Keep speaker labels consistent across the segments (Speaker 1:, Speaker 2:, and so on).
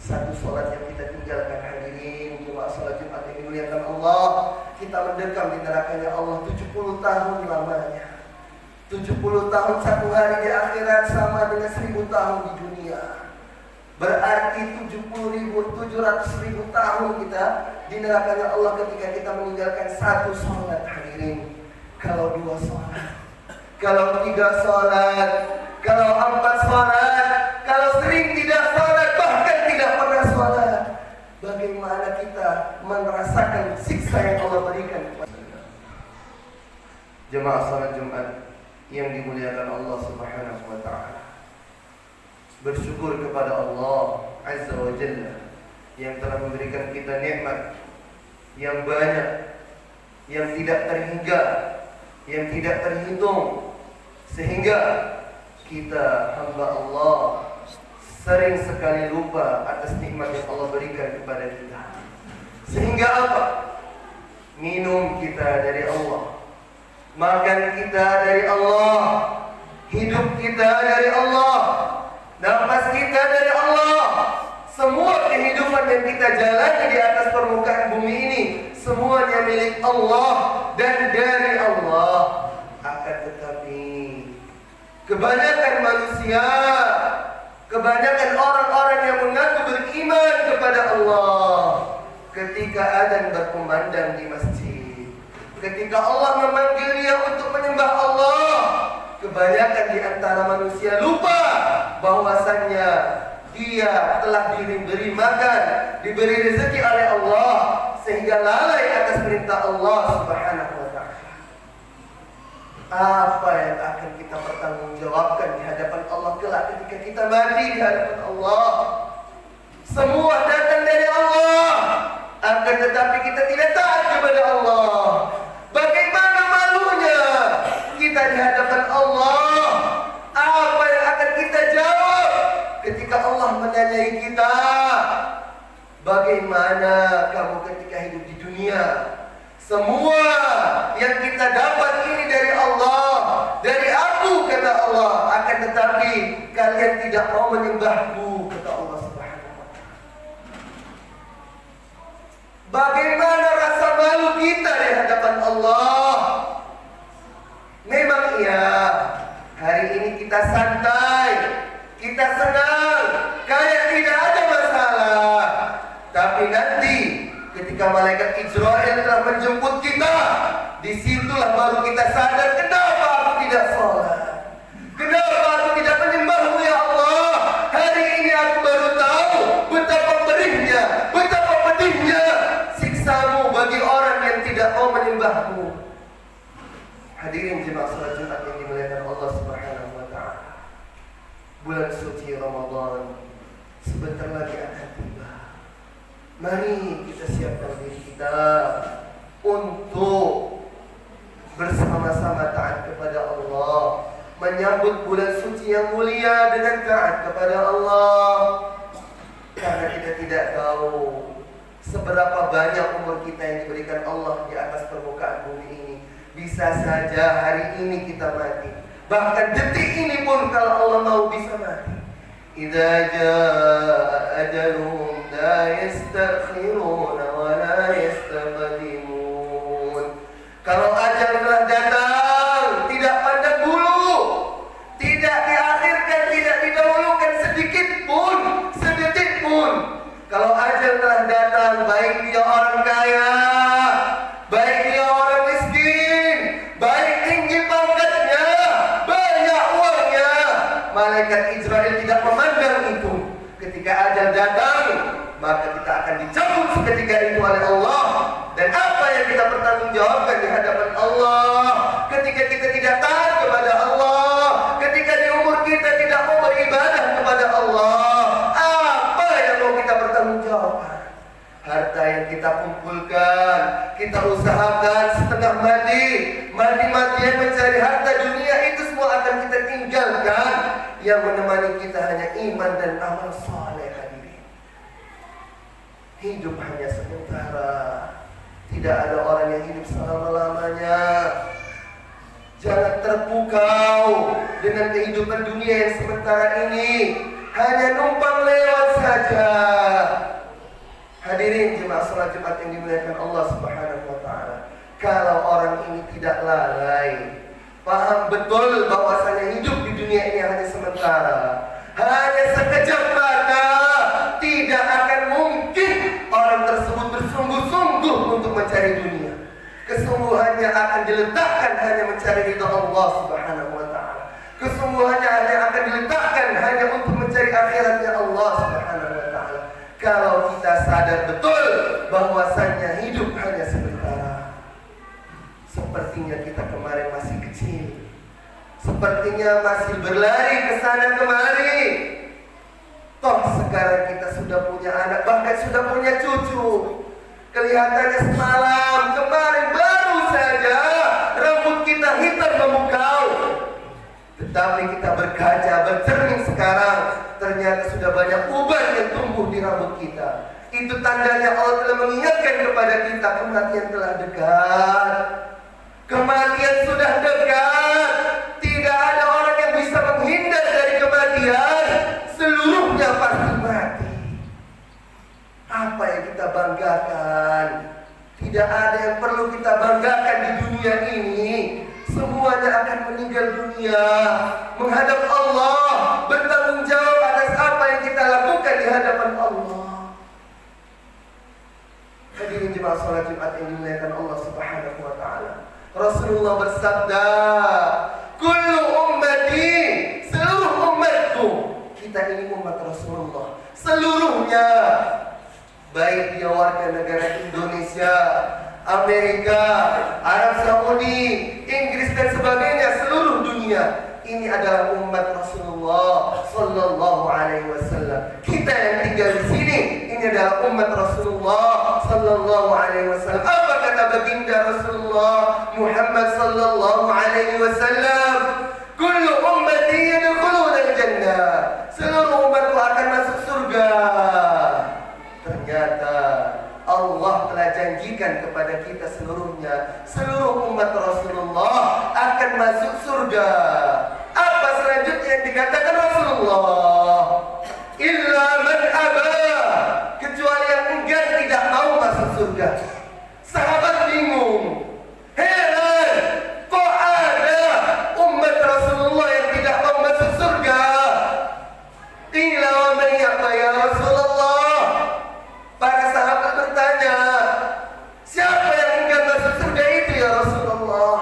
Speaker 1: Satu sholat yang kita tinggalkan hadirin jemaah sholat Jumat yang dimuliakan Allah, kita mendekam di nerakanya Allah 70 tahun lamanya. 70 tahun satu hari di akhirat sama dengan 1000 tahun di dunia. Berarti 70.700.000 tahun kita di nerakanya Allah ketika kita meninggalkan satu sholat hadirin. Kalau 2 sholat, kalau 3 sholat, kalau 4 sholat, kalau sering tidak sholat, bahkan tidak pernah sholat, bagaimana kita merasakan siksa yang Allah berikan kepada kita? Jemaah sholat Jumat yang dimuliakan Allah Subhanahu wa ta'ala, bersyukur kepada Allah Azza wa Jalla yang telah memberikan kita nikmat yang banyak, yang tidak terhingga, yang tidak terhitung, sehingga kita hamba Allah sering sekali lupa atas nikmat yang Allah berikan kepada kita. Sehingga apa? Minum kita dari Allah, makan kita dari Allah, hidup kita dari Allah, nafas kita dari Allah. Semua kehidupan yang kita jalani di atas permukaan bumi ini semuanya milik Allah dan dari Allah. Akan tetapi kebanyakan manusia, kebanyakan orang-orang yang mengaku beriman kepada Allah, ketika adzan berkumandang di masjid, ketika Allah memanggil dia untuk menyembah Allah, kebanyakan di antara manusia lupa bahwasannya dia telah diberi makan, diberi rezeki oleh Allah, sehingga lalai atas perintah Allah Subhanahu wa ta'ala. Apa yang akan kita pertanggungjawabkan di hadapan Allah kelak ketika kita mati di hadapan Allah? Semua datang dari Allah, akan tetapi kita tidak taat kepada Allah. Bagaimana malunya kita di hadapan Allah? Apa yang akan kita jawab ketika Allah menanyai kita? Bagaimana kamu ketika hidup di dunia? Semua yang kita dapat ini dari Allah, dari aku, kata Allah. Akan tetapi kalian tidak mau menyembahku, kata Allah Subhanahu wa ta'ala. Bagaimana rasa malu kita di hadapan Allah? Memang iya, hari ini kita santai, kita senang, kayak tidak ada masalah. Tapi nanti ketika malaikat Israel telah menjemput kita, disitulah baru kita sadar, kenapa aku tidak sholat, kenapa aku tidak menyembahmu ya Allah. Hari ini aku baru tahu betapa perihnya, betapa pedihnya siksamu bagi orang yang tidak mau menyembahmu. Hadirin jemaah salat Jumat yang dimuliakan Allah Subhanahu wa ta'ala, bulan suci Ramadan sebentar lagi akan tiba. Mari kita siapkan diri kita untuk bersama-sama taat kepada Allah, menyambut bulan suci yang mulia dengan taat kepada Allah. Karena kita tidak tahu seberapa banyak umur kita yang diberikan Allah di atas permukaan bumi ini. Bisa saja hari ini kita mati, bahkan detik ini pun kalau Allah mau bisa mati. Idza jaa ajaluhum la yastakhiruna wa la yastaqdimun. Kalau ajal telah datang, tidak pandang bulu, tidak diakhirkan, tidak didahulukan sedikit pun, sedetik pun. Kalau ajal telah datang, baik dia orang kaya, baik dia orang miskin, baik tinggi pangkatnya, banyak uangnya, malaikat Israel tidak memandang itu. Ketika ajal datang, maka kita akan dicabut seketika itu oleh Allah. Dan apa yang kita pertanggungjawabkan di hadapan Allah ketika kita tidak taat kepada Allah, ketika di umur kita tidak mau beribadah kepada Allah, apa yang mau kita pertanggungjawabkan? Harta yang kita kumpulkan, kita usahakan setengah mati, mati-matian mencari harta dunia, itu semua akan kita tinggalkan. Yang menemani kita hanya iman dan amal saleh. Hadirin, hidup hanya sementara, tidak ada orang yang hidup selama-lamanya. Jangan terpukau dengan kehidupan dunia yang sementara ini, hanya numpang lewat saja. jemaah salat Jumat yang dimuliakan Allah Subhanahu wa taala, kalau orang ini tidak lalai, paham betul bahwasanya hidup di dunia ini hanya sementara, hanya sekejap mata, tidak akan mungkin orang tersebut bersungguh-sungguh untuk mencari dunia. Kesungguhannya akan diletakkan hanya mencari ridha Allah Subhanahu wa taala. Kesungguhannya hanya akan diletakkan hanya untuk mencari akhiratnya Allah Subhanahu wa taala. Kalau kita sadar betul bahwasannya hidup hanya sementara. Sepertinya kita kemarin masih kecil, sepertinya masih berlari ke sana kemari. Toh sekarang kita sudah punya anak, bahkan sudah punya cucu. Kelihatannya semalam kemarin baru saja rambut kita hitam memukau, tetapi kita berkaca, bercermin sekarang, ternyata sudah banyak uban yang tumbuh di rambut kita. Itu tandanya Allah telah mengingatkan kepada kita, kematian telah dekat. Kematian sudah dekat. Tidak ada orang yang bisa menghindar dari kematian. Seluruhnya pasti mati. Apa yang kita banggakan? Tidak ada yang perlu kita banggakan di dunia ini. Semuanya akan meninggal dunia, menghadap Allah, bertanggung jawab atas apa yang kita lakukan di hadapan Allah. Hadirin jemaah salat Jumat yang dimuliakan Allah Subhanahu wa taala. Rasulullah bersabda, "Kullu ummati", seluruh umatku. Kita ini umat Rasulullah, seluruhnya, baik dia warga negara Indonesia, Amerika, Arab Saudi, Inggris dan sebagainya, seluruh dunia. Ini adalah umat Rasulullah sallallahu alaihi wasallam. Kita yang tinggal di sini, ini adalah umat Rasulullah sallallahu alaihi wasallam. Apa kata baginda Rasulullah Muhammad sallallahu alaihi wasallam? Kullu ummati yadkhuluna al-jannah. Seluruh umatku akan masuk surga. Ternyata Allah telah janjikan kepada kita seluruhnya, seluruh umat Rasulullah akan masuk surga. Apa selanjutnya yang dikatakan Rasulullah? Illa man aba, kecuali yang enggan tidak mau masuk surga. Sahabat bingung, heran, kok ada umat Rasulullah yang tidak mau masuk surga? Qila wa man ya'ba ya Rasulullah. Para sahabat bertanya, siapa yang enggan masuk surga itu ya Rasulullah?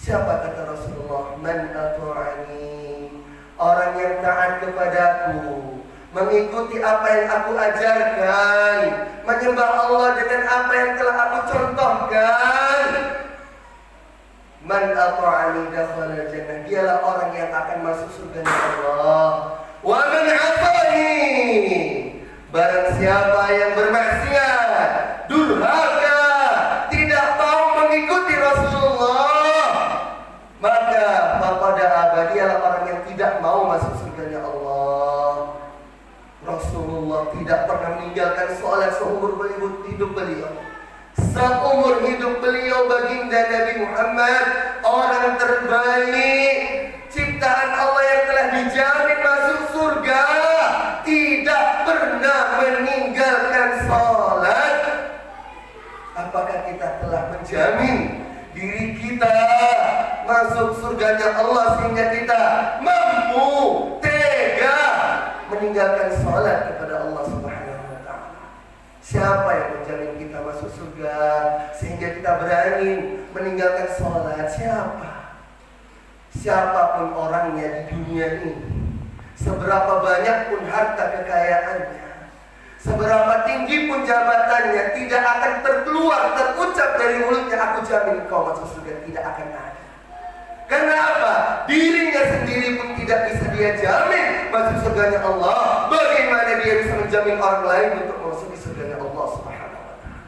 Speaker 1: Siapa kata Rasulullah? Man ata'ani, orang yang taat kepadaku, mengikuti apa yang aku ajarkan, menyembah Allah dengan apa yang telah aku contohkan. Man ata'ani dakhala jannah, dialah orang yang akan masuk surga Allah. Wa man 'asani, barang siapa yang bermaksiat, durhaka, tidak mau mengikuti Rasulullah, maka pada abadialah orang yang tidak mau masuk surganya Allah. Rasulullah tidak pernah meninggalkan sholat seumur hidup beliau. Seumur hidup beliau baginda Nabi Muhammad, orang terbaik, ciptaan Allah yang telah dijamin masuk surga, tidak pernah meninggalkan sholat. Apakah kita telah menjamin diri kita masuk surganya Allah sehingga kita mampu tega meninggalkan sholat kepada Allah Subhanahu wa ta'ala? Siapa yang menjamin kita masuk surga sehingga kita berani meninggalkan sholat? Siapapun orangnya di dunia ini, seberapa banyak pun harta kekayaannya, seberapa tinggi pun jabatannya, tidak akan terucap dari mulutnya, aku jamin kau masuk surga, tidak akan ada. Karena apa? Dirinya sendiri pun tidak bisa dia jamin masuk surganya Allah. Bagaimana dia bisa menjamin orang lain untuk masuk surganya Allah Subhanahu wa ta'ala?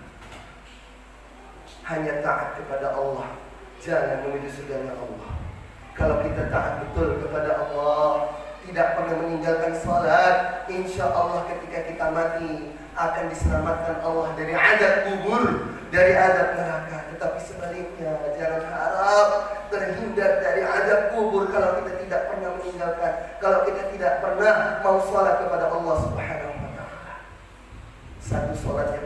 Speaker 1: Hanya taat kepada Allah, jangan menuju surganya Allah. Kalau kita taat betul kepada Allah, tidak pernah meninggalkan salat, insya Allah ketika kita mati akan diselamatkan Allah dari azab kubur, dari azab neraka. Tetapi sebaliknya, jangan harap terhindar dari azab kubur kalau kita tidak pernah meninggalkan, kalau kita tidak pernah mau salat kepada Allah Subhanahu wa ta'ala. Satu salat yang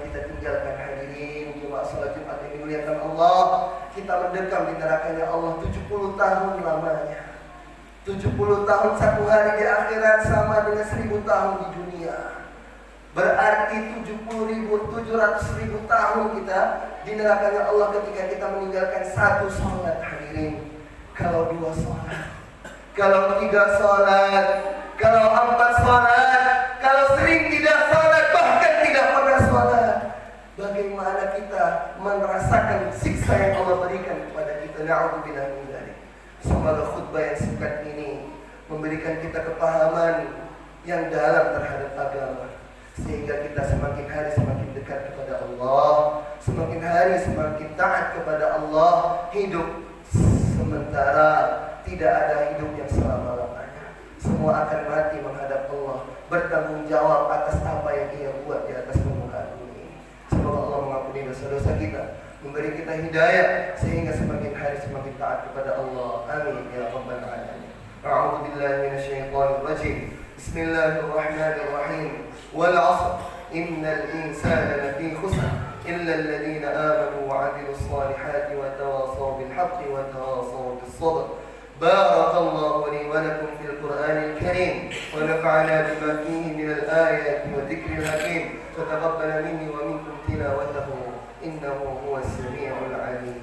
Speaker 1: mendekam di nerakanya Allah 70 tahun lamanya. 70 tahun satu hari di akhirat sama dengan 1000 tahun di dunia. Berarti 70.700.000 tahun kita di nerakanya Allah ketika kita meninggalkan satu sholat. Hadirin, kalau 2 sholat, kalau 3 sholat, kalau 4 sholat, kalau sering tidak sholat, bahkan tidak pernah sholat, bagaimana kita merasakan siksa yang Allah berikan kepada kita? Na'udzubillah min dzalik. Semoga khutbah yang singkat ini memberikan kita kepahaman yang dalam terhadap agama, sehingga kita semakin hari semakin dekat kepada Allah, semakin hari semakin taat kepada Allah. Hidup sementara, tidak ada hidup yang selama-lamanya. Semua akan mati menghadap Allah, bertanggung jawab atas apa yang ia buat di atas permukaan bumi. Semoga Allah mengampuni dosa-dosa kita, memberi kita hidayah sehingga semakin hari semakin taat kepada Allah. Amin ya rabbal alamin. A'udzu billahi minasyaitonir rajim. Bismillahirrahmanirrahim. Wal 'ashr innal insana lafi khusr illa alladhina amanu wa 'amilus salihati wa tawassaw bil haqqi wa tawassaw bis sabr. Barakallahu li wa lakum fil Qur'anil Karim wa nafa'ana bima fihi minal ayati wa dzikril hakim. Wa taqabbal minni wa minkum tilawatahu innahu huwas sami'ul 'alim.